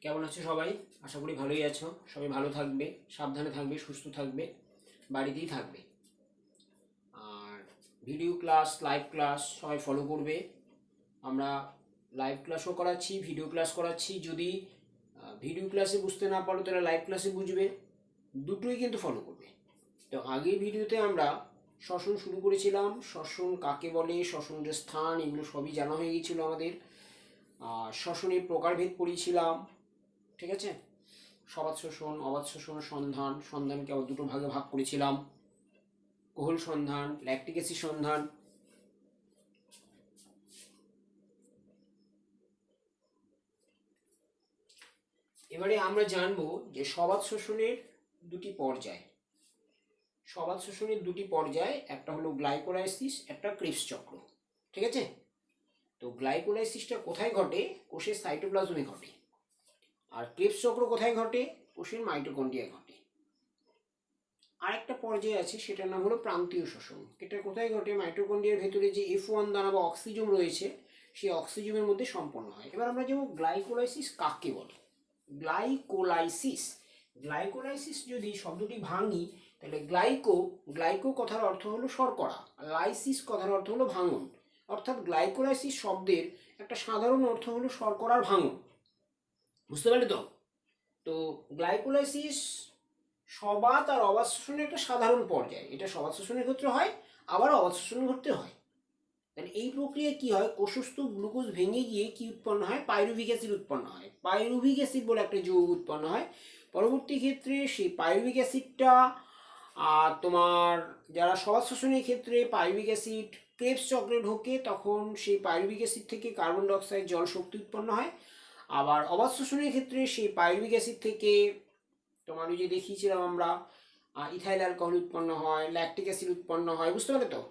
কেমন আছো সবাই? আশা করি ভালোই আছো। সবাই ভালো থাকবে, সাবধানে থাকবে, সুস্থ থাকবে, বাড়িতেই থাকবে। আর ভিডিও ক্লাস, লাইভ ক্লাস সবাই ফলো করবে। আমরা লাইভ ক্লাসও করাচ্ছি, ভিডিও ক্লাস করাচ্ছি। যদি ভিডিও ক্লাসে বুঝতে না পারো তাহলে লাইভ ক্লাসে বুঝবে, দুটোই কিন্তু ফলো করবে। তো আগের ভিডিওতে আমরা শ্বসন শুরু করেছিলাম। শ্বসন কাকে বলে, শ্বসনের স্থান, এগুলো সবই জানা হয়ে গিয়েছিল আমাদের। শ্বসনের প্রকারভেদ পড়িয়েছিলাম, ঠিক আছে? সবাত শোষণ, অবাত শোষণ, সন্ধান, সন্ধানকে আবার দুটো ভাগে ভাগ করেছিলাম, কোহল সন্ধান, ল্যাকটিক অ্যাসিড সন্ধান। এবারে আমরা জানবো যে সবাত শোষণের দুটি পর্যায়। সবাত শোষণের দুটি পর্যায়, একটা হলো গ্লাইকোলাইসিস, একটা ক্রেবস চক্র, ঠিক আছে? তো গ্লাইকোলাইসিসটা কোথায় ঘটে? কোষের সাইটোপ্লাজমে ঘটে। আর ক্রেবস চক্র কোথায় ঘটে? কোষের মাইটোকন্ড্রিয়ায় ঘটে। আরেকটা পর্যায়ে আছে, সেটার নাম হলো প্রান্তীয় শোষণ। এটা কোথায় ঘটে? মাইটোকন্ড্রিয়ার ভেতরে যে F1 দানা বা অক্সিজোম রয়েছে, সেই অক্সিজোমের মধ্যে সম্পন্ন হয়। এবার আমরা যেমন গ্লাইকোলাইসিস কাকে বলে। গ্লাইকোলাইসিস, গ্লাইকোলাইসিস যদি শব্দটি ভাঙি তাহলে গ্লাইকো কথার অর্থ হলো শর্করা, লাইসিস কথার অর্থ হলো ভাঙন। অর্থাৎ গ্লাইকোলাইসিস শব্দের একটা সাধারণ অর্থ হলো শর্করার ভাঙন। বুঝতে পারলে তো? তো গ্লাইকোলাইসিস সবাত আর অবাত শোষণের একটা সাধারণ পর্যায়। এটা সবাত শোষণের ক্ষেত্রে হয়, আবার অবাত শোষণের ক্ষেত্রে হয়। তাহলে এই প্রক্রিয়ায় কি হয়? কোষস্থ গ্লুকোজ ভেঙে গিয়ে কি উৎপন্ন হয়? পাইরুভিক অ্যাসিড উৎপন্ন হয়। পাইরুভিক অ্যাসিড বলে একটা যৌগ উৎপন্ন হয়। পরবর্তী ক্ষেত্রে সেই পাইরুভিক অ্যাসিডটা তোমার যারা সবাত শোষণের ক্ষেত্রে পাইরুভিক অ্যাসিড ক্রেবস চক্রে ঢোকে, তখন সেই পাইরুভিক অ্যাসিড থেকে কার্বন ডাইঅক্সাইড জল শক্তি উৎপন্ন হয়। আবার অবাত শোষণের ক্ষেত্রে সেই পাইরুভিক অ্যাসিড থেকে তোমার ওই যে দেখিয়েছিলাম আমরা ইথাইল অ্যালকোহল উৎপন্ন হয়, ল্যাকটিক অ্যাসিড উৎপন্ন হয়। বুঝতে পারলে তো?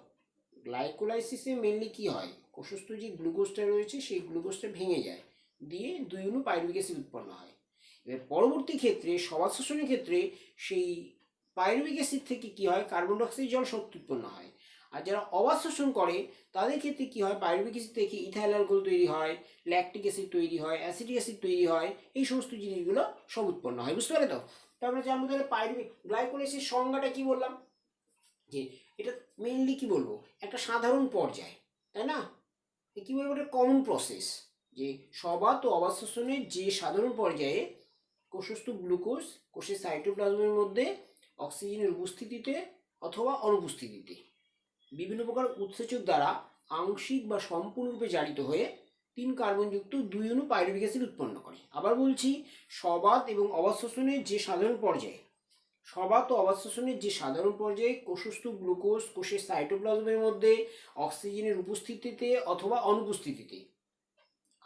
গ্লাইকোলাইসিসে মেনলি কি হয়? কোষস্থ যে গ্লুকোজটা রয়েছে সেই গ্লুকোজটা ভেঙে যায়, দিয়ে 2 অণু পাইরুভিক অ্যাসিড উৎপন্ন হয়। এবার পরবর্তী ক্ষেত্রে সবাত শোষণের ক্ষেত্রে সেই পাইরুভিক অ্যাসিড থেকে কি হয়? কার্বন ডাইঅক্সাইড জল শক্তি উৎপন্ন হয়। আর যারা অবাত শোষণ করে তাদের ক্ষেত্রে কি হয়? পাইরুভিক অ্যাসিড থেকে ইথাইল অ্যালকোহল তৈরি হয়, ল্যাকটিক অ্যাসিড তৈরি হয়, অ্যাসিটিক অ্যাসিড তৈরি হয়। এই সমস্ত জিনিসগুলো সব উৎপন্ন হয়। বুঝতে পারলে তো? তারপরে জানবো তাহলে পাইরুভিক গ্লাইকোলাইসিস সংজ্ঞাটা কি বললাম, যে এটা মেইনলি কি বলবো, একটা সাধারণ পর্যায়, তাই না? কি বলবো, একটা কমন প্রসেস। যে সবাত ও অবাত শোষণের যে সাধারণ পর্যায়ে কোষস্থ গ্লুকোজ কোষের সাইটোপ্লাজমের মধ্যে অক্সিজেনের উপস্থিতিতে অথবা অনুপস্থিতিতে বিভিন্ন প্রকার উৎসেচক দ্বারা আংশিক বা সম্পূর্ণরূপে জারিত হয়ে 3 কার্বনযুক্ত 2 অণু পাইরুভিক অ্যাসিড উৎপন্ন করে। আবার বলছি, সবাত এবং অবাত শোষণের যে সাধারণ পর্যায়ে, সবাত ও অবাত শোষণের যে সাধারণ পর্যায়ে কোষস্থ গ্লুকোজ কোষের সাইটোপ্লাজমের মধ্যে অক্সিজেনের উপস্থিতিতে অথবা অনুপস্থিতিতে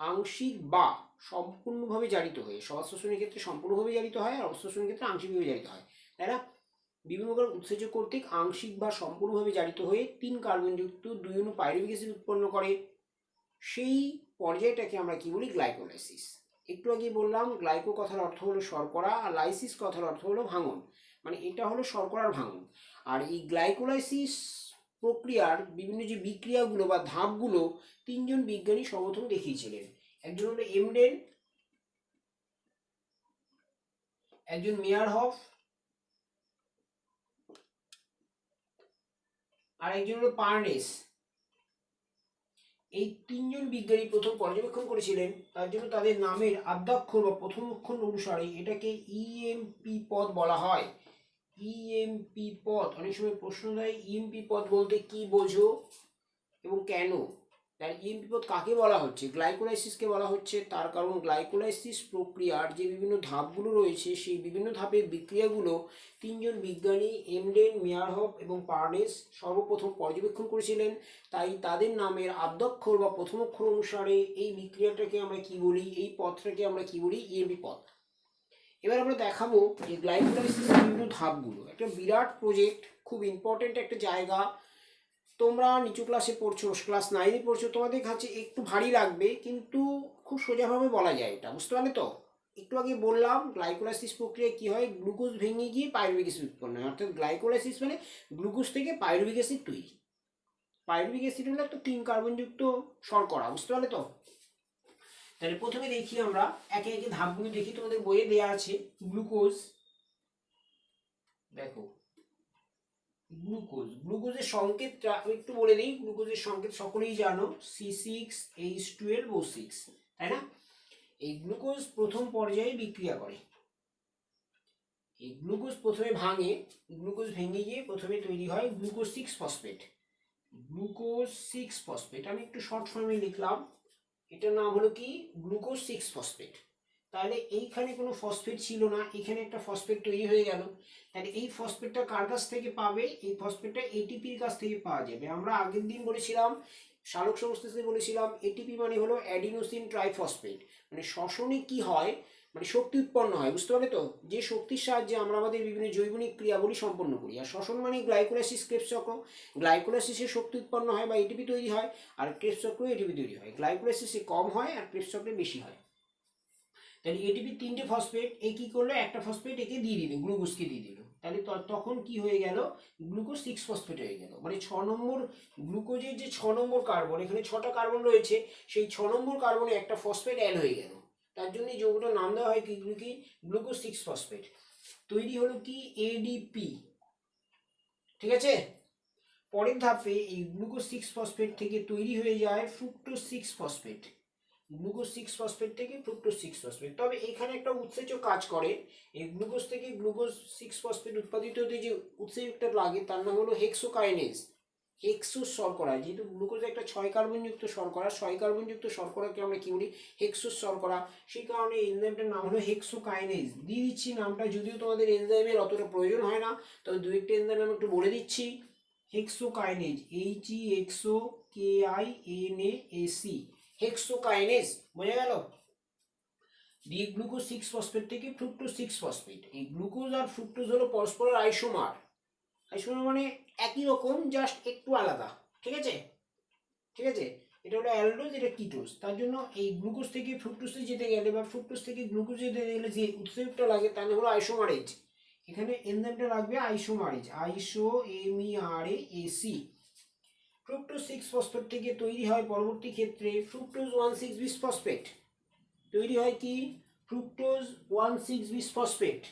আংশিক বা সম্পূর্ণভাবে জারিত হয়ে, সবাত শোষণের ক্ষেত্রে সম্পূর্ণভাবে জারিত হয় আর অবাত শোষণের ক্ষেত্রে আংশিকভাবে জারিত হয়, তাই না? বিভিন্ন প্রকার উৎসেচক কর্তৃক আংশিক বা সম্পূর্ণভাবে জারিত হয়ে 3 কার্বনযুক্ত 2 অণু পাইরুভিক অ্যাসিড উৎপন্ন করে। সেই পর্যায়টাকে আমরা কি বলি? গ্লাইকোলাইসিস। একটু আগে বললাম গ্লাইকো কথার অর্থ হলো শর্করা, আর লাইসিস কথার অর্থ হলো ভাঙন। মানে এটা হলো শর্করার ভাঙন। আর এই গ্লাইকোলাইসিস প্রক্রিয়ার বিভিন্ন যে বিক্রিয়াগুলো বা ধাপগুলো 3জন বিজ্ঞানী সর্বপ্রথম দেখিয়েছিলেন। একজন হলো এমডেন, একজন মেয়ারহফ, আর একজন হলো পার্নেস। এই 3জন বিজ্ঞানী প্রথম পর্যবেক্ষণ করেছিলেন। তার জন্য তাদের নামের আদ্যাক্ষর বা প্রথম অক্ষর অনুসারে এটাকে ইএমপি পদ বলা হয়। ইএমপি পদ, অনেক সময় প্রশ্ন দেয় ইএমপি পদ বলতে কি বোঝো এবং কেন। তার ইএমপি পদ কাকে বলা হচ্ছে? গ্লাইকোলাইসিসকে বলা হচ্ছে। তার কারণ গ্লাইকোলাইসিস প্রক্রিয়ার যে বিভিন্ন ধাপগুলো রয়েছে সেই বিভিন্ন ধাপের বিক্রিয়াগুলো 3জন বিজ্ঞানী এমডেন, মেয়ারহফ এবং পার্নেস সর্বপ্রথম পর্যবেক্ষণ করেছিলেন। তাই তাদের নামের আদ্যাক্ষর বা প্রথম অক্ষর অনুসারে এই বিক্রিয়াটাকে আমরা কি বলি, এই পথটাকে আমরা কি বলি? ইএমপি পথ। এবার আমরা দেখাবো যে গ্লাইকোলাইসিসের বিভিন্ন ধাপগুলো। একটা বিরাট প্রজেক্ট, খুব ইম্পর্টেন্ট একটা জায়গা। তোমরা নিচু ক্লাসে পড়ছো, ক্লাস 9-এ পড়ছো, তোমাদের কাছে একটু ভারী লাগবে, কিন্তু খুব সোজাভাবে বলা যায় এটা। বুঝতে পারলে তো? একটু আগে বললাম গ্লাইকোলাইসিস প্রক্রিয়ায় কি হয়? গ্লুকোজ ভেঙে গিয়ে পাইরুভিক অ্যাসিড উৎপন্ন হয়। অর্থাৎ গ্লাইকোলাইসিস মানে গ্লুকোজ থেকে পাইরুভিক অ্যাসিড তৈরি। পাইরুভিক অ্যাসিড হলো একটা 3 কার্বনযুক্ত শর্করা। বুঝতে পারলে তো? তাহলে প্রথমে দেখি আমরা একে একে ধাপগুলো দেখি, তোমাদের বইয়ে দেওয়া আছে। গ্লুকোজ, দেখো গ্লুকোজের সংকেতটা আমি একটু বলে দিই। গ্লুকোজের সংকেত সকলেই জানো, C6H12O6, তাই না? এই গ্লুকোজ প্রথম পর্যায়ে বিক্রিয়া করে। এই গ্লুকোজ প্রথমে ভাঙে, গ্লুকোজ ভেঙে গিয়ে প্রথমে তৈরি হয় গ্লুকোজ 6 ফসফেট। গ্লুকোজ 6 ফসফেট আমি একটু শর্ট ফর্মে লিখলাম, এটার নাম হলো কি গ্লুকোজ 6 ফসফেট। তাহলে এইখানে কোনো ফসফেট ছিল না, এখানে একটা ফসফেট তৈরি হয়ে গেল। তাহলে এই ফসফেটটা কার কাছ থেকে পাবে? এই ফসফেটটা এটিপির কাছ থেকে পাওয়া যাবে। আমরা আগের দিন বলেছিলাম, সালোক সংশ্লেষে বলেছিলাম, এটিপি মানে হলো অ্যাডিনোসিন ট্রাইফসফেট। মানে শ্বসনে কি হয়, মানে শক্তি উৎপন্ন হয়, বুঝতে পারলে তো? যে শক্তির সাহায্যে আমরা আমাদের বিভিন্ন জৈবনিক ক্রিয়াগুলি সম্পন্ন করি। আর শ্বসন মানে গ্লাইকোলাইসিস, ক্রেবস চক্র। গ্লাইকোলাইসিসে শক্তি উৎপন্ন হয় বা এটিপি তৈরি হয়, আর ক্রেবস চক্রে এটিপি তৈরি হয়। গ্লাইকোলাইসিসে কম হয় আর ক্রেবস চক্রে বেশি হয়। তাহলে এটিপি 3টে ফসফেট, এ কি করলো, একটা ফসফেট একে দিয়ে দিল, গ্লুকোজকে দিয়ে দিল। তাহলে তখন কি হয়ে গেল, গ্লুকোজ 6 ফসফেট হয়ে গেল। মানে 6 নম্বর গ্লুকোজের যে 6 নম্বর কার্বন, এখানে 6টা কার্বন রয়েছে, সেই 6 নম্বর কার্বনে একটা ফসফেট অ্যাড হয়ে গেল। তার জন্য এই যৌগটার নাম দেওয়া হয় কি, গ্লুকোজ 6 ফসফেট। তৈরি হলো কি এডিপি, ঠিক আছে? পরের ধাপে এই গ্লুকোজ 6 ফসফেট থেকে তৈরি হয়ে যায় ফ্রুক্টোজ 6 ফসফেট। গ্লুকোজ 6 ফসফেট থেকে ফ্রুক্টোজ 6 ফসফেট। তবে এখানে একটা উৎসেচক কাজ করে। এই গ্লুকোজ থেকে গ্লুকোজ 6 ফসফেট উৎপাদিত হতে যে উৎসেচকটা লাগে তার নাম হলো হেক্সোকাইনেজ। হেক্সোস শর্করা, যেহেতু গ্লুকোজ একটা 6 কার্বনযুক্ত শর্করা, 6 কার্বনযুক্ত শর্করাকে আমরা কি বলি, হেক্সোস শর্করা। সেই কারণে এনজাইমটার নাম হলো হেক্সোকাইনেজ। দিয়ে দিচ্ছি নামটা, যদিও তোমাদের এনজাইমের অতটা প্রয়োজন হয় না, তবে দু একটা এনজাইম আমি একটু বলে দিচ্ছি। হেক্সোকাইনেজ, HEXOKINASE, হেক্সোকাইনেজ, বোঝা গেল? দিয়ে গ্লুকোজ 6 ফসফেট থেকে ফ্রুক্টোজ 6 ফসফেট। এই গ্লুকোজ আর ফ্রুক্টোজ হলো পরস্পরের আইসোমার। আইসোমার মানে একই রকম, জাস্ট একটু আলাদা, ঠিক আছে? ঠিক আছে, এটা হলো অ্যালডোজ, এটা কিটোজ। তার জন্য এই গ্লুকোজ থেকে ফ্রুক্টোজে যেতে গেলে বা ফ্রুক্টোজ থেকে গ্লুকোজে যেতে গেলে যে উৎসেচকটা লাগে তার নাম হলো আইসোমারেজ। এখানে এনজাইমটা লাগবে আইসোমারেজ, ISOMERAC। ফ্রুক্টোজ 6 ফসফেট থেকে তৈরি হয় পরবর্তী ক্ষেত্রে ফ্রুক্টোজ 1,6-বিসফসফেট। তৈরি হয় কি, ফ্রুক্টোজ 1,6-বিসফসফেট।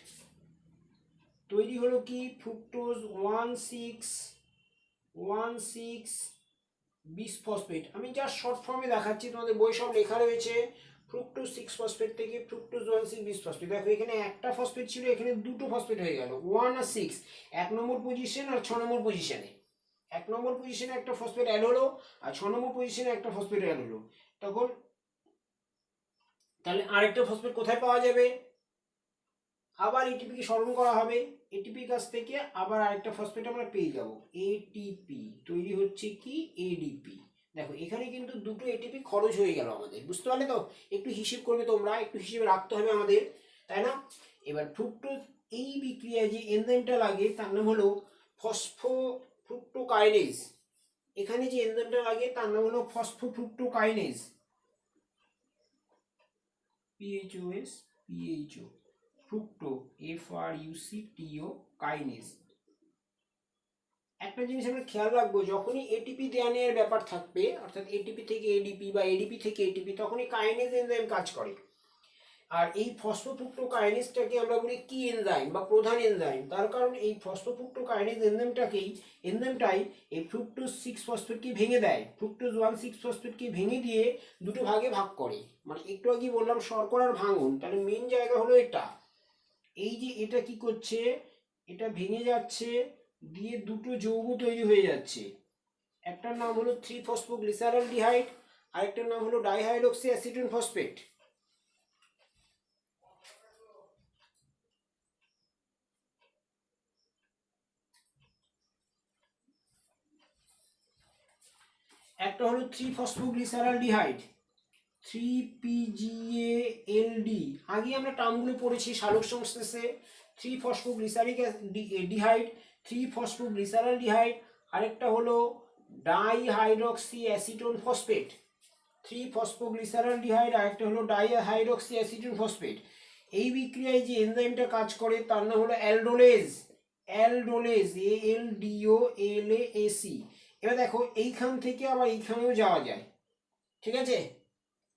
তৈরি হলো কি, ফ্রুক্টোজ 1,6-বিসফসফেট। আমি জাস্ট শর্ট ফর্মে দেখাচ্ছি, তোমাদের বই সব লেখা রয়েছে। ফ্রুক্টোজ 6 ফসফেট থেকে ফ্রুক্টোজ 1,6-বিসফসফেট। দেখো এখানে একটা ফসফেট ছিল, এখানে দুটো ফসফেট হয়ে গেল, 1 আর 6, 1 নম্বর পজিশন আর 6 নম্বর পজিশনে। 1 নম্বর পজিশনে একটা ফসফেট অ্যাড হলো আর 6 নম্বর পজিশনে একটা ফসফেট অ্যাড হলো। তখন তাহলে আরেকটা ফসফেট কোথায় পাওয়া যাবে? আবার এটিপিকে স্মরণ করা হবে, এটিপি কাছ থেকে আবার আরেকটা ফসফেট আমরা পেয়ে যাব, এটিপি। তৈরি হচ্ছে কি এডিপি। দেখো এখানে কিন্তু দুটো এটিপি খরচ হয়ে গেল আমাদের, বুঝতে পারলে তো? একটু হিসেব করবে তোমরা, একটু হিসেবে রাখতে হবে আমাদের, তাই না? এবার ফ্রুক্টোজ, এই বিক্রিয়ায় যে এনজাইমটা লাগে তার নাম হলো ফসফোফ্রুক্টোকাইনেজ। এখানে যে এনজাইমটা লাগে তার নাম হলো ফসফোফ্রুক্টোকাইনেজ, PHO, ফ্রুক্টো, FRUCTO কাইনেজ। একটা জিনিস আমরা খেয়াল রাখবো, যখনই এটিপি দেওয়া নেওয়ার ব্যাপার থাকবে, অর্থাৎ এটিপি থেকে এডিপি বা এডিপি থেকে এটিপি, তখনই কাইনেজ এনজাইম কাজ করে। আর এই ফসফোফ্রুক্টোকাইনেজটাকে আমরা বলি কি এনজাইম বা প্রধান এনজাইম। তার কারণ এই ফসফোফ্রুক্টোকাইনেজ এনজাইমটাই এই ফ্রুক্টোজ 6 ফসফেটকে ভেঙে দেয়। ফ্রুক্টোজ 1,6-ফসফেটকে ভেঙে দিয়ে দুটো ভাগে ভাগ করে। মানে একটু আগে বললাম শর্করার ভাঙন, তাহলে মেন জায়গা হলো এটা। এই যে এটা কি করছে, এটা ভেঙে যাচ্ছে, দিয়ে দুটো যৌগ তৈরি হয়ে যাচ্ছে। একটার নাম হলো 3-ফসফোগ্লিসারলডিহাইড, আরেকটার নাম হলো ডাইহাইড্রক্সি অ্যাসিটোন ফসফেট। একটা হলো 3-ফসফোগ্লিসারলডিহাইড, 3PGALD। আগে আমরা টার্মগুলো পড়েছি সালোক সংশ্লেষে, 3-ফসফোগ্লিসারিক ডিহাইড, 3-ফসফোগ্লিসারলডিহাইড, আরেকটা হলো ডাইহাইড্রক্সি অ্যাসিটোন ফসফেট। 3-ফসফোগ্লিসারলডিহাইড, আরেকটা হলো ডাইহাইড্রক্সি অ্যাসিটোন ফসফেট। এই বিক্রিয়ায় যে এনজাইমটা কাজ করে তার নাম হলো অ্যালডোলেজ, ALDOLAC। এবার দেখো এইখান থেকে আবার এইখানেও যাওয়া যায়, ঠিক আছে?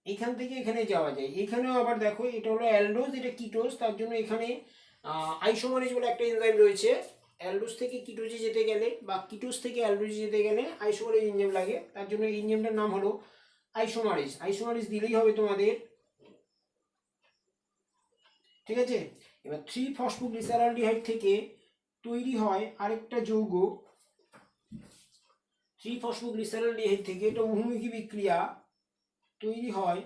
এখান থেকে এখানে যাওয়া যায়। এখানেও আবার দেখো এটা হলো অ্যালডোজ, এটা কিটোজ, তার জন্য এখানে আইসোমারেজ বলে একটা এনজাইম রয়েছে। অ্যালডোজ থেকে কিটোজে যেতে গেলে বা কিটোজ থেকে অ্যালডোজে যেতে গেলে আইসোমারেজ এনজাইম লাগে, তার জন্য এই এনজাইমটার নাম হলো আইসোমারেজ। আইসোমারেজ দিলেই হবে তোমাদের, ঠিক আছে। এবার 3-ফসফোগ্লিসারালডিহাইড থেকে তৈরি হয় আরেকটা যৌগ, 3-ফসফোগ্লিসারালডিহাইড থেকে এটা বহুমুখী বিক্রিয়া, তৈরি হয়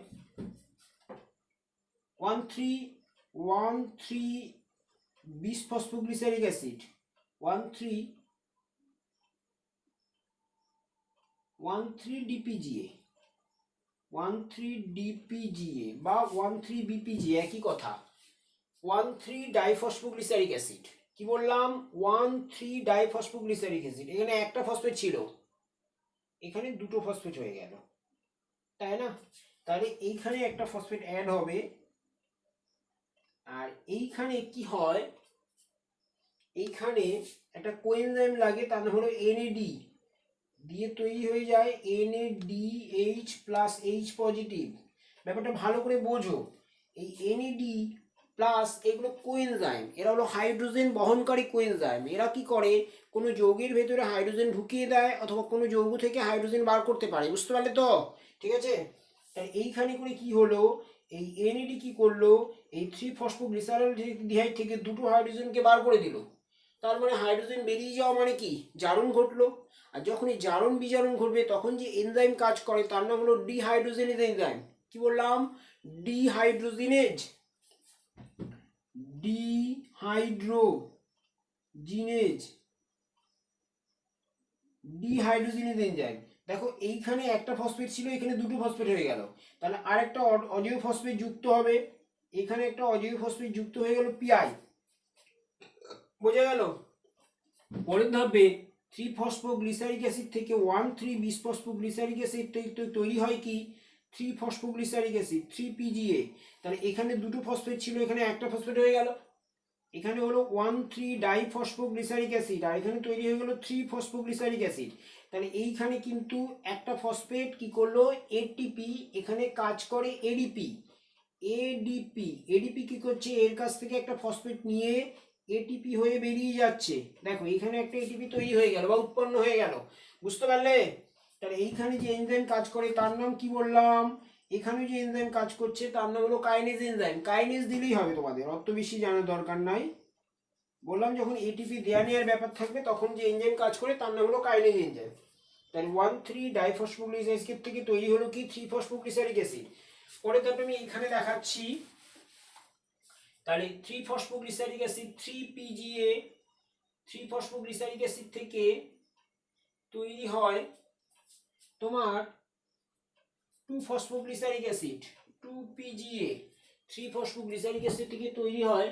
1,3-বিসফসফোগ্লিসারিক অ্যাসিড, 13-DPGA, 13-DPGA বা 13-BPGA, একই কথা। 13-ডাইফসফোগ্লিসারিক অ্যাসিড, কি বললাম? 13-ডাইফসফোগ্লিসারিক অ্যাসিড। এখানে একটা ফসফেট ছিল, এখানে দুটো ফসফেট হয়ে গেল, তাই না? তাহলে এইখানে একটা ফসফেট অ্যাড হবে, আর এইখানে কি হয়, এইখানে একটা কোএনজাইম লাগে, তার নাম হলো NAD, দিয়ে তৈরি হয়ে যায় NADH প্লাস H পজিটিভ। ব্যাপারটা ভালো করে বোঝো, এই NAD প্লাস এগুলো কোএনজাইম, এরা হলো হাইড্রোজেন বহনকারী কোএনজাইম। এরা কি করে, কোনো যৌগের ভেতরে হাইড্রোজেন ঢুকিয়ে দেয় অথবা কোনো যৌগ থেকে হাইড্রোজেন বার করতে পারে, বুঝতে পারলে তো? ঠিক আছে, তাই এইখানে করে কি হলো, এই NAD কি করলো, এই 3-ফসফোগ্লিসারালডিহাইড থেকে দুটো হাইড্রোজেনকে বার করে দিল। তার মানে হাইড্রোজেন বেরিয়ে যাওয়া মানে কি, জারণ ঘটলো। আর যখন এই জারণ বিজারণ ঘটবে তখন যে এনজাইম কাজ করে তার নাম হলো ডিহাইড্রোজেনেজ এনজাইম। কি বললাম? Dehydrogenase, dehydrogenase, dehydrogenase enzyme. দেখো এইখানে একটা ফসফেট ছিল, এখানে দুটো ফসফেট হয়ে গেল, তাহলে আরেকটা অজৈব ফসফেট যুক্ত হবে, এখানে একটা অজৈব ফসফেট যুক্ত হয়ে গেল পিআই। বোঝা গেল? পরের ধাপে 3-ফসফোগ্লিসারিক অ্যাসিড থেকে 1,3-বিসফসফোগ্লিসারিক অ্যাসিড তৈরি হয় কি, 3-ফসফোগ্লিসারিক অ্যাসিড, 3PGA। তাহলে এখানে দুটো ফসফেট ছিল, এখানে একটা ফসফেট হয়ে গেল, এখানে হলো 1,3-ডাইফসফোগ্লিসারিক অ্যাসিড, আর এখানে তৈরি হয়ে গেল 3-ফসফোগ্লিসারিক অ্যাসিড। তাহলে এইখানে কিন্তু একটা ফসফেট কি করলো, ATP, এখানে কাজ করে ADP। এডিপি কি করছে, এর কাছ থেকে একটা ফসফেট নিয়ে এটিপি হয়ে বেরিয়ে যাচ্ছে। দেখো এইখানে একটা এটিপি তৈরি হয়ে গেল বা উৎপন্ন হয়ে গেল, বুঝতে পারলে? তাহলে এইখানে যে এনজাইম কাজ করে তার নাম কি বললাম, এখানে যে এনজাইম কাজ করছে তার নাম হলো কাইনেজ এনজাইম। কাইনেজ দিলেই হবে, তোমাদের অত বেশি জানার দরকার নাই। বললাম যখন এটিপি দেয়া নেওয়ার ব্যাপার থাকবে তখন যে এনজাইম কাজ করে তার নাম হলো কাইনেজ এনজাইম। তাহলে 1,3-ডাইফসফোগ্লিসারিক থেকে তৈরি হলো কি, 3-ফসফোগ্লিসারিক অ্যাসিড। পরে তারপরে আমি এখানে দেখাচ্ছি। তাহলে 3-ফসফোগ্লিসারিক অ্যাসিড, 3PGA, 3-ফসফোগ্লিসারিক অ্যাসিড থেকে তৈরি হয় তোমার 2-ফসফোগ্লিসারিক অ্যাসিড, 2PGA। 3-ফসফোগ্লিসারিক অ্যাসিড থেকে তৈরি হয়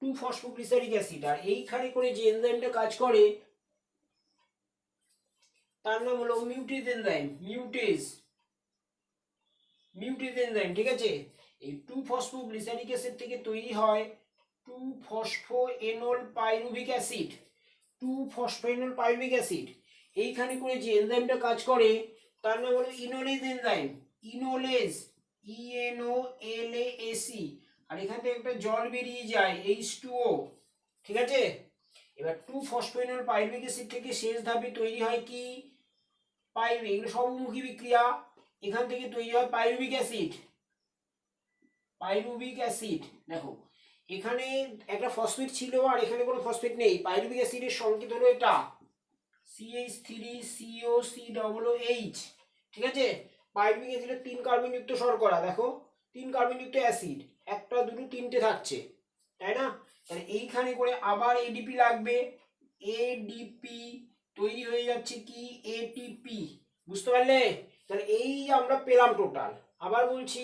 2-ফসফোগ্লিসারিক অ্যাসিড। আর এইখানে করে যে এনজাইমটা কাজ করে তার নাম হলো মিউটেজ এনজাইম, মিউটেজ এনজাইম, ঠিক আছে। এই 2-ফসফোগ্লিসারিক অ্যাসিড থেকে তৈরি হয় 2-ফসফোএনল পাইরুভিক অ্যাসিড, 2-ফসফোএনল পাইরুভিক অ্যাসিড। এইখানে করে যে এনজাইমটা কাজ করে তার নাম হলো ইনোলেজ এনজাইম, ইনোলেজ, ENOLAC। আর এখান থেকে একটা জল বেরিয়ে যায়, H2O, ঠিক আছে। এবার 2-ফসফোএনল পাইরুভিক অ্যাসিড থেকে শেষ ধাপে তৈরি হয় কি, পাইরুভিক, এগুলো সমমুখী বিক্রিয়া, এখান থেকে তৈরি হয় পাইরুভিক অ্যাসিড, পাইরুভিক অ্যাসিড। দেখো এখানে একটা ফসফেট ছিল আর এখানে কোনো ফসফেট নেই, পাইরুভিক অ্যাসিডের সংকেত হলো এটা CH3COCOOH, ঠিক আছে। পাইরুভিক অ্যাসিডের 3 কার্বনযুক্ত শর্করা, দেখো 3 কার্বনযুক্ত অ্যাসিড, একটা দুটো তিনটে থাকছে, তাই না? তাহলে এইখানে করে আবার ADP লাগবে, ADP তৈরি হয়ে যাচ্ছে কি, ATP, বুঝতে পারলে? তাহলে এই আমরা পেলাম টোটাল। আবার বলছি,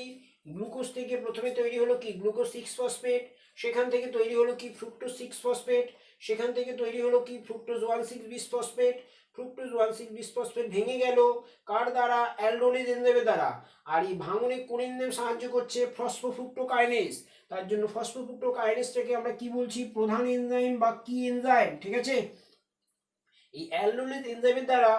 গ্লুকোজ থেকে প্রথমে তৈরি হলো কি, গ্লুকোজ 6 ফসফেট, সেখান থেকে তৈরি হলো কি ফ্রুক্টোজ 6 ফসফেট, সেখান থেকে তৈরি হলো কি ফ্রুক্টোজ 1,6-বিসফসফেট। ফ্রুক্টোজ 1,6-বিসফসফেট ভেঙে গেল কার দ্বারা, অ্যালডোলিজ এনজাইমের দ্বারা। আর এই ভাঙনে কোন এনজাইম সাহায্য করছে, ফসফোফ্রুক্টোকাইনেজ। তার জন্য ফসফোফ্রুক্টোকাইনেজটাকে আমরা কি বলছি, প্রধান এনজাইম বা কি এনজাইম, ঠিক আছে। এই অ্যালডোলিজ এনজাইমের দ্বারা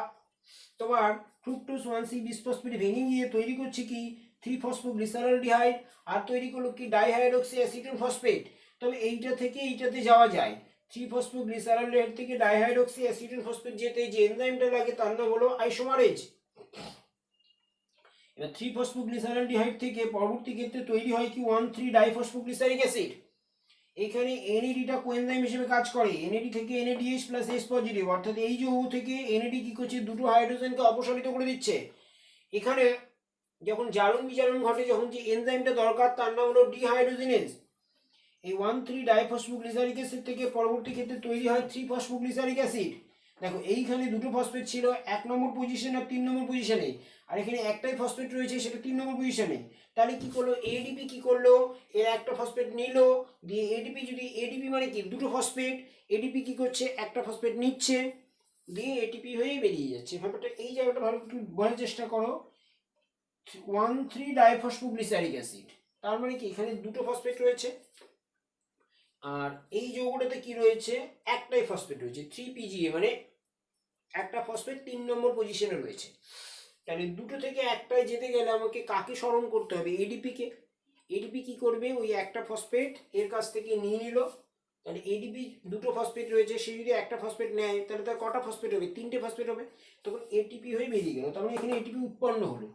তোমার ফ্রুক্টোজ 1,6 বিসফসফেট ভেঙে গিয়ে তৈরি করছে কি 3-ফসফোগ্লিসারলডিহাইড, আর তৈরি করলো কি ডাইহাইড্রক্সি অ্যাসিটোন ফসফেট। তবে এইটা থেকে এইটাতে যাওয়া যায়, 3-ফসফোগ্লিসারলডিহাইড থেকে ডাইহাইড্রক্সি অ্যাসিটোন ফসফেট যেতে যে এনজাইমটা লাগে তার নাম হলো আইসোমারেজ। এবার 3-ফসফোগ্লিসারলডিহাইড থেকে পরবর্তী ক্ষেত্রে তৈরি হয় কি 1,3-ডাইফসফোগ্লিসারিক অ্যাসিড। এখানে এনএডিটা কোএনজাইম হিসেবে কাজ করে, এনএডি থেকে এনএডিএইচ প্লাস এস পজিটিভ, অর্থাৎ এই যৌগ থেকে এনএডি কি করছে দুটো হাইড্রোজেনকে অপসারিত করে দিচ্ছে। এখানে যখন জারণ বিজারণ ঘটে, যখন যে এনজাইমটা দরকার তার নাম হলো ডিহাইড্রোজেনেজ। এই 1,3-ডাইফসফোগ্লিসারিক অ্যাসিড থেকে পরবর্তী ক্ষেত্রে তৈরি হয় 3-ফসফোগ্লিসারিক অ্যাসিড। দেখো এইখানে দুটো ফসফেট ছিল 1 নম্বর পজিশন আর 3 নম্বর পজিশনে, আর এখানে একটাই ফসফেট রয়েছে সেটা 3 নম্বর পজিশনে। তাহলে কি করলো এডিপি, কি করলো এর একটা ফসফেট নিল, দিয়ে এডিপি, যদি এডিপি মানে কি দুটো ফসফেট, এডিপি কি করছে একটা ফসফেট নিচ্ছে, দিয়ে এটিপি হয়ে বেরিয়ে যাচ্ছে। ব্যাপারটা এই জায়গাটা ভালো একটু বোঝার চেষ্টা করো। 1,3-ডাইফসফোগ্লিসারিক অ্যাসিড, তার মানে কি এখানে দুটো ফসফেট রয়েছে, আর এই যৌগটাতে কি রয়েছে একটাই ফসফেট রয়েছে 3PGA, মানে একটা ফসফেট 3 নম্বর পজিশনে রয়েছে। তাহলে দুটো থেকে একটায় যেতে গেলে আমাকে কাকে স্মরণ করতে হবে, এডিপি কে। এডিপি কি করবে ওই একটা ফসফেট এর কাছ থেকে নিয়ে নিল, তাহলে এডিপি দুটো ফসফেট রয়েছে, সে যদি একটা ফসফেট নেয় তাহলে তার কটা ফসফেট হবে, 3টে ফসফেট হবে, তখন এটিপি হয়ে বেরিয়ে গেল, তার মানে এখানে এটিপি উৎপন্ন হলো।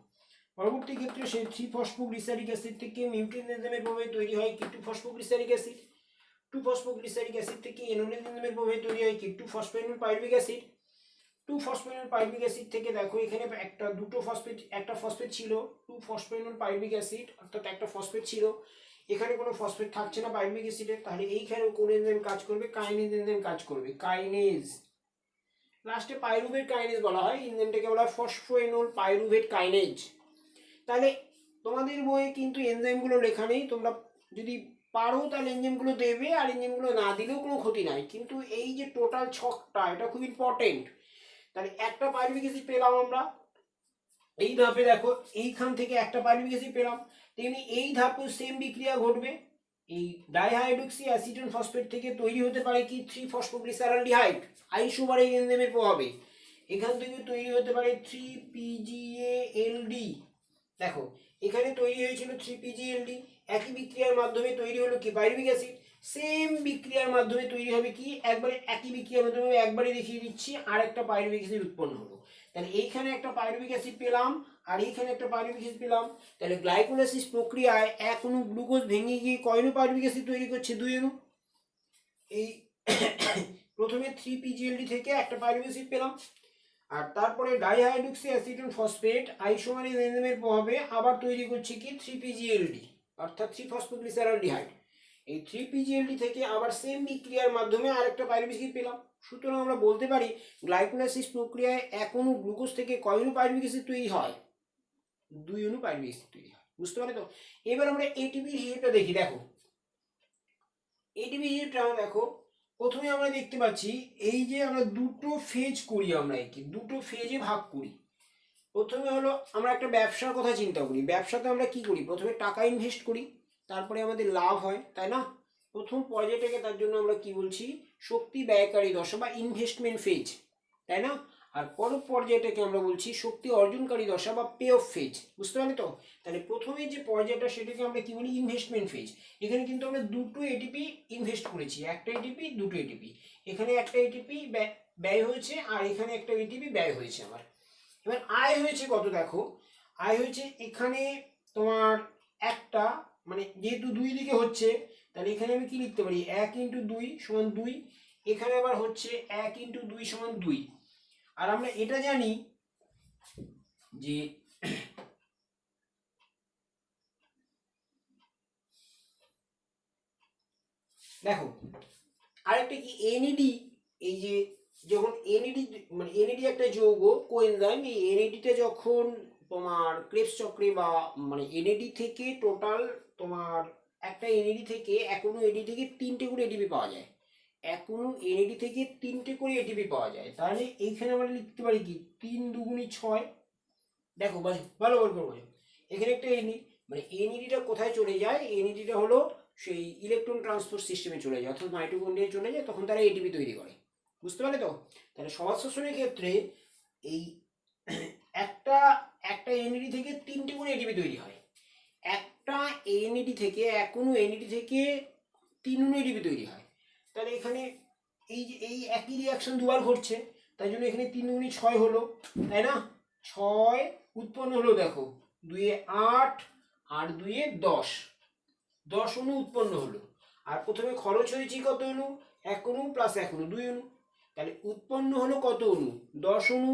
পরবর্তী ক্ষেত্রে সেই 3-ফসফোগ্লিসারিক অ্যাসিড থেকে মিউটেন এনজাইমের প্রভাবে তৈরি হয় কি 2-ফসফোগ্লিসারিক অ্যাসিড, 2-ফসফোগ্লিসারিক অ্যাসিড থেকে এনোলিন এনজাইমের প্রভাবে তৈরি হয় কি 2-ফসফেনল পাইরুভিক অ্যাসিড। 2-ফসফেনল পাইরুভিক অ্যাসিড থেকে দেখো এখানে একটা ফসফেট ছিল 2-ফসফেনল পাইরুভিক অ্যাসিড, অর্থাৎ একটা ফসফেট ছিল, এখানে কোনো ফসফেট থাকছে না পাইরুভিক অ্যাসিডে, তাহলে এইখানে কোন এনজাইম কাজ করবে, কাইনেজ এনজাইম কাজ করবে, কাইনেজ। লাস্টে পাইরুভেট কাইনেজ বলা হয়, এনজাইমটাকে বলা হয় ফসফোএনল পাইরুভেট কাইনেজ। তাহলে তোমাদের বইয়ে কিন্তু এনজাইমগুলো লেখা নেই, তোমরা যদি পারো তাহলে এনজাইমগুলো দেবে, আর এনজাইমগুলো না দিলেও কোনো ক্ষতি নাই, কিন্তু এই যে টোটাল ছকটা এটা খুব ইম্পর্টেন্ট। তাহলে একটা পাইরুভিক অ্যাসিড পেলাম আমরা এই ধাপে, দেখো এইখান থেকে একটা পাইরুভিক অ্যাসিড পেলাম, তেমনি এই ধাপেও সেম বিক্রিয়া ঘটবে, এই ডাইহাইড্রক্সি অ্যাসিটোন ফসফেট থেকে তৈরি হতে পারে কি 3-ফসফোগ্লিসারলডিহাইড আইসোমারেজ এনজাইমের প্রভাবে, এখান থেকে তৈরি হতে পারে 3PGALD। দেখো এখানে তৈরি হয়েছিল 3PGLD, একই বিক্রিয়ার মাধ্যমে তৈরি হলো কি পাইরুভিক অ্যাসিড, সেম বিক্রিয়ার মাধ্যমে তৈরি হবে কি একবারে একই বিক্রিয়ার মাধ্যমে একবারে দেখিয়ে দিচ্ছি আর একটা পাইরুভিক অ্যাসিড উৎপন্ন হলো। তাহলে এইখানে একটা পাইরুভিক অ্যাসিড পেলাম আর এইখানে একটা পাইরুভিক অ্যাসিড পেলাম, তাহলে গ্লাইকোলাইসিস প্রক্রিয়ায় এক অণু গ্লুকোজ ভেঙে গিয়ে কয় অণু পাইরুভিক অ্যাসিড তৈরি করছে, 2 অণু। এই প্রথমে 3PGLD থেকে একটা পাইরুভিক অ্যাসিড পেলাম, আর তারপরে ডাইহাইড্রক্সি অ্যাসিটোন ফসফেট আইসোমারেজ এনজাইমের প্রভাবে আবার তৈরি করছে কি 3PGLD, অর্থাৎ 3-ফসফোগ্লিসারলডিহাইড। এই 3PGLD থেকে আবার সেম বিক্রিয়ার মাধ্যমে আরেকটা পাইরুভিক অ্যাসিড পেলাম। সুতরাং আমরা বলতে পারি গ্লাইকোলাইসিস প্রক্রিয়ায় এক অণু গ্লুকোজ থেকে কয় অণু পাইরুভিক অ্যাসিড তৈরি হয়, 2 অণু পাইরুভিক অ্যাসিড তৈরি হয়। বুঝতে পারলে তো? এবার আমরা এটিপি হিসেবটা দেখি। দেখো এটিপি হিসেবটা দেখো, প্রথমে আমরা দেখতে পাচ্ছি এই যে আমরা দুটো ফেজ করি, আমরা একে দুটো ফেজে ভাগ করি। প্রথমে হলো আমরা একটা ব্যবসার কথা চিন্তা করি, ব্যবসাতে আমরা কি করি, প্রথমে টাকা ইনভেস্ট করি, তারপরে আমাদের লাভ হয়, তাই না? প্রথম পর্যায়টাকে তার জন্য আমরা কি বলছি, শক্তি ব্যয়কারী দশা বা ইনভেস্টমেন্ট ফেজ, তাই না? আর পর পর্যায়টাকে আমরা বলছি শক্তি অর্জনকারী দশা বা পে অফ ফেজ। বুঝতে পারলে তো? তাহলে প্রথমে যে পর্যায়টা সেটাকে আমরা কি বলি, ইনভেস্টমেন্ট ফেজ। এখানে কিন্তু আমরা দুটো এটিপি ইনভেস্ট করেছি, একটা এটিপি দুটো এটিপি, এখানে একটা এটিপি ব্যয় হয়েছে আর এখানে একটা এটিপি ব্যয় হয়েছে আমার। এবার আয় হয়েছে কত, দেখো আয় হয়েছে এখানে তোমার একটা, মানে যেহেতু 2 দিকে হচ্ছে তাহলে এখানে আমি কি লিখতে পারি 1 × 2 = 2, এখানে আবার হচ্ছে 1 × 2 = 2। আর আমরা এটা জানি যে দেখো আরেকটা কি এনএডি, এই যে যখন এনএডি মানে এনএডি একটা যৌগ কোএনজাইম, এই এনএডিটা যখন তোমার ক্রেবস চক্রে বা মানে এনএডি থেকে টোটাল তোমার একটা এনএডি থেকে এখনো এডি থেকে 3টে করে এটিপি পাওয়া যায়, এখনো এনএডি থেকে 3টে করে এটিপি পাওয়া যায়। তাহলে এইখানে আমরা লিখতে পারি কি 3 × 2 = 6। দেখো ভালো করে এখানে একটা এনই, মানে এনইডিটা কোথায় চলে যায়, এনইডিটা হলো সেই ইলেকট্রন ট্রান্সপোর্ট সিস্টেমে চলে যায়, অর্থাৎ মাইটোকন্ড্রিয়ায় চলে যায়, তখন তারা এটিপি তৈরি করে। বুঝতে পারলে তো? তাহলে সমাজ শোষণের ক্ষেত্রে এই একটা একটা এনএডি থেকে 3টে করে এটিপি তৈরি হয়, একটা এনএডি থেকে এক অণু এনএডি থেকে 3 অণু এটিপি তৈরি হয়। তাহলে এখানে এই যে এই একই রিয়াকশন দুবার ঘটছে, তাই জন্য এখানে 3 গুণে 6 হলো, তাই না? 6 উৎপন্ন হলো, দেখো 2 এ 8 আর 2 এ 10, 10 অণু উৎপন্ন হলো। আর প্রথমে খরচ হয়েছে কত অণু? 1 অণু প্লাস 1 অণু 2 অণু। তাহলে উৎপন্ন হলো কত অণু? 10 অণু।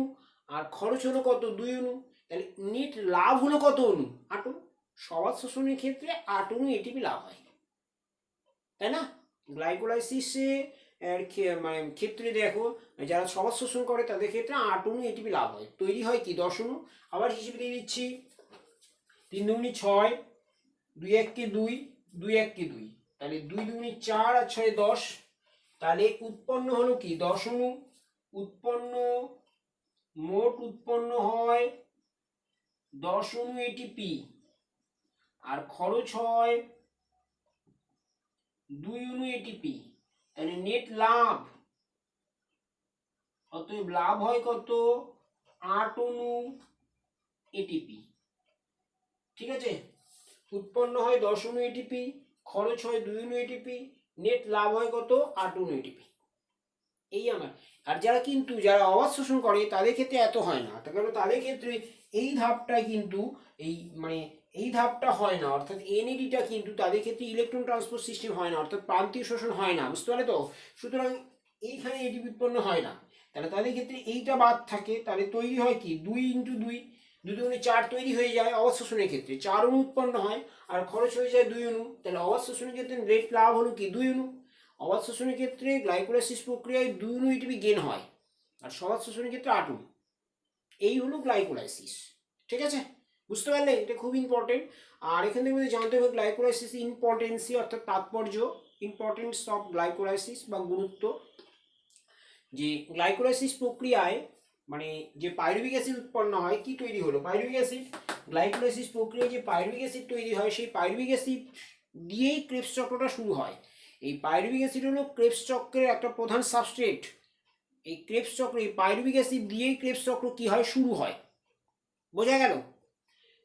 আর খরচ হলো কত? 2 অণু। তাহলে নেট লাভ হলো কত অণু? 8 অণু। সবাদ শোষণের ক্ষেত্রে 8 অণু এটিপি লাভ হয়, তাই না? গ্লাইকোলাইসিসে মানে ক্ষেত্রে দেখো, যারা সবাদ শোষণ করে তাদের ক্ষেত্রে 8 অণু এটিপি লাভ হয়, তৈরি হয় কি 10 অণু। আবার হিসেবে দিয়ে দিচ্ছি, 3 দুগুণে 6, 2 1 2, 2 1 2, তাহলে 2 দুগুণে 4 আর 6 10, তাহলে উৎপন্ন হলো কি 10 অণু। উৎপন্ন মোট উৎপন্ন হয় 10 অণু এটিপি, আর খরচ হয় 2 অণু এটিপি। তাহলে নেট লাভ, অতএব লাভ হয় কত? 8 অণু এটিপি। ঠিক আছে, উৎপন্ন হয় 10 অণু এটিপি, খরচ হয় 2 অণু এটিপি, নেট লাভ হয় কত? 8 অণু এটিপি। এই আমার। আর যারা কিন্তু যারা অবাধ শোষণ করে তাদের ক্ষেত্রে এত হয় না, কারণ তাদের ক্ষেত্রে এই ধাপটা কিন্তু এই মানে এই ধাপটা হয় না, অর্থাৎ এনএডিটা কিন্তু তাদের ক্ষেত্রে ইলেকট্রন ট্রান্সপোর্ট সিস্টেম হয় না, অর্থাৎ প্রান্তীয় শোষণ হয় না, বুঝতে পারলে তো? সুতরাং এইখানে এটিপি উৎপন্ন হয় না, তাহলে তাদের ক্ষেত্রে এইটা বাদ থাকে। তাহলে তৈরি হয় কি 2 × 2, 2 দুগুণে 4 তৈরি হয়ে যায়। অবাধ শোষণের ক্ষেত্রে 4 অণু উৎপন্ন হয়, আর খরচ হয়ে যায় 2 অণু। তাহলে অবাধ শোষণের ক্ষেত্রে নেট লাভ হলো কি 2 অণু। অবাধ শোষণের ক্ষেত্রে গ্লাইকোলাইসিস প্রক্রিয়ায় 2 অণু এটিপি গেন হয়, আর সবাধ শোষণের ক্ষেত্রে 8 অণু। এই হলো গ্লাইকোলাইসিস। ঠিক আছে, বুঝতে পারলে? এটা খুব ইম্পর্টেন্ট। আর এখান থেকে জানতে হবে গ্লাইকোলাইসিস ইম্পর্টেন্সি, অর্থাৎ তাৎপর্য, ইম্পর্টেন্স অফ গ্লাইকোলাইসিস বা গুরুত্ব। যে গ্লাইকোলাইসিস প্রক্রিয়ায় মানে যে পাইরুভিক অ্যাসিড উৎপন্ন হয়, কি তৈরি হলো? Pyruvic acid. গ্লাইকোলাইসিস প্রক্রিয়ায় যে পাইরুভিক অ্যাসিড তৈরি হয়, সেই পাইরুভিক অ্যাসিড দিয়েই ক্রেবস চক্রটা শুরু হয়। এই পাইরুভিক অ্যাসিড হলো ক্রেবস চক্রের একটা প্রধান সাবস্ট্রেট। এই ক্রেবস চক্র, এই পাইরুভিক অ্যাসিড দিয়েই ক্রেবস চক্র কি হয়? শুরু হয়। বোঝা গেল?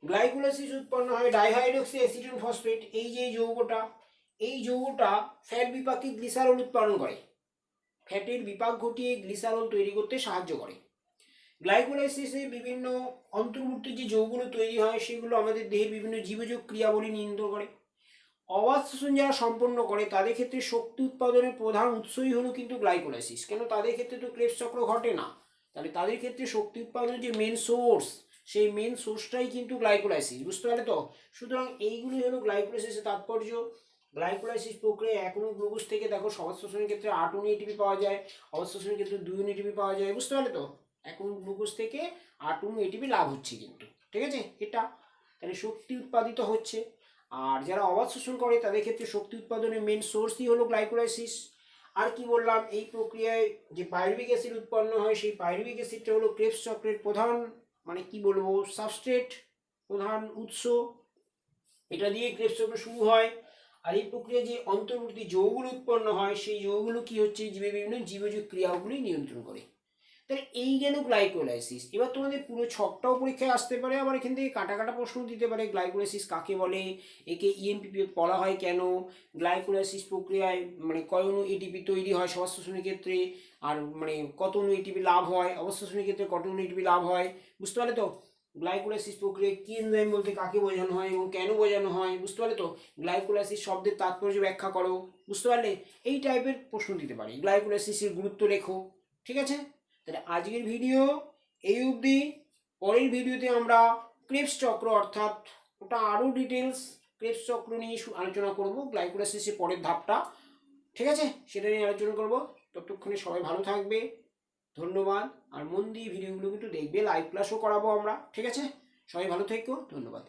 গ্লাইকোলাইসিস উৎপন্ন হয় ডাইহাইড্রক্সি অ্যাসিটিন ফসফেট, এই যে এই যৌগটা ফ্যাট বিপাকে গ্লিসারল উৎপাদন করে, ফ্যাটের বিপাক ঘটিয়ে গ্লিসারল তৈরি করতে সাহায্য করে। গ্লাইকোলাইসিসে বিভিন্ন অন্তর্বর্তী যে যৌগগুলো তৈরি হয় সেগুলো আমাদের দেহের বিভিন্ন জীবজ ক্রিয়াবলী নিয়ন্ত্রণ করে। অবাধ শোষণ যারা সম্পন্ন করে তাদের ক্ষেত্রে শক্তি উৎপাদনের প্রধান উৎসই হলো কিন্তু গ্লাইকোলাইসিস। কেন? তাদের ক্ষেত্রে তো ক্রেবস চক্র ঘটে না, তাহলে তাদের ক্ষেত্রে শক্তি উৎপাদনের যে মেন সোর্স, সেই মেন সোর্সটাই কিন্তু গ্লাইকোলাইসিস। বুঝতে পারলে তো? সুতরাং এইগুলি হলো গ্লাইকোলাইসিসের তাৎপর্য। গ্লাইকোলাইসিস প্রক্রিয়া 1 অণু গ্লুকোজ থেকে দেখো সবাধ শোষণের ক্ষেত্রে 8 অণু এটিপি পাওয়া যায়, অবাধ শোষণের ক্ষেত্রে 2 অণু এটিপি পাওয়া যায়। বুঝতে পারলে তো? 1 অণু গ্লুকোজ থেকে 8 অণু এটিপি লাভ হচ্ছে কিন্তু। ঠিক আছে, এটা তাহলে শক্তি উৎপাদিত হচ্ছে। আর যারা অবাধ শোষণ করে তাদের ক্ষেত্রে শক্তি উৎপাদনের মেন সোর্সই হলো গ্লাইকোলাইসিস। আর কি বললাম, এই প্রক্রিয়ায় যে পাইরুভিক অ্যাসিড উৎপন্ন হয়, সেই পাইরুভিক অ্যাসিডটা হলো ক্রেবস চক্রের প্রধান মানে কি বলবো সাবস্ট্রেট, প্রধান উৎস। এটা দিয়ে ক্রেবস চক্র শুরু হয়। আর এই প্রক্রিয়ায় যে অন্তর্বর্তী যৌগগুলো উৎপন্ন হয়, সেই যৌগগুলো কি হচ্ছে? বিভিন্ন জীবজ ক্রিয়াগুলি নিয়ন্ত্রণ করে। তাহলে এই গেল গ্লাইকোলাইসিস। এবার তোমাদের পুরো ছকটাও পরীক্ষায় আসতে পারে, আবার এখান থেকে কাটা কাটা প্রশ্ন দিতে পারে। গ্লাইকোলাইসিস কাকে বলে, একে ইএমপিপি বলা হয় কেন, গ্লাইকোলাইসিস প্রক্রিয়ায় মানে কয় অণু এটিপি তৈরি হয় সবাধ শোষণের ক্ষেত্রে, আর মানে কত অণু এটিপি লাভ হয়, অবাধ শোষণের ক্ষেত্রে কত অণু এটিপি লাভ হয়। বুঝতে পারলে তো? গ্লাইকোলাইসিস প্রক্রিয়ায় কি এনজাইম বলতে কাকে বোঝানো হয় এবং কেন বোঝানো হয়। বুঝতে পারলে তো? গ্লাইকোলাইসিস শব্দের তাৎপর্য ব্যাখ্যা করো। বুঝতে পারলে? এই টাইপের প্রশ্ন দিতে পারে। গ্লাইকোলাইসিসের গুরুত্ব লেখো। ঠিক আছে, তাহলে আজকের ভিডিও এই অবধি। পরের ভিডিওতে আমরা ক্রেবস চক্র, অর্থাৎ ওটা আরও ডিটেলস ক্রেবস চক্র নিয়ে আলোচনা করব, গ্লাইকোলাইসিসের পরের ধাপটা। ঠিক আছে, সেটা নিয়ে আলোচনা করব। ততক্ষণে সবাই ভালো থাকবে, ধন্যবাদ। আর মন দিয়ে ভিডিওগুলো কিন্তু দেখবে, লাইভ ক্লাসও করাবো আমরা। ঠিক আছে, সবাই ভালো থেকো, ধন্যবাদ।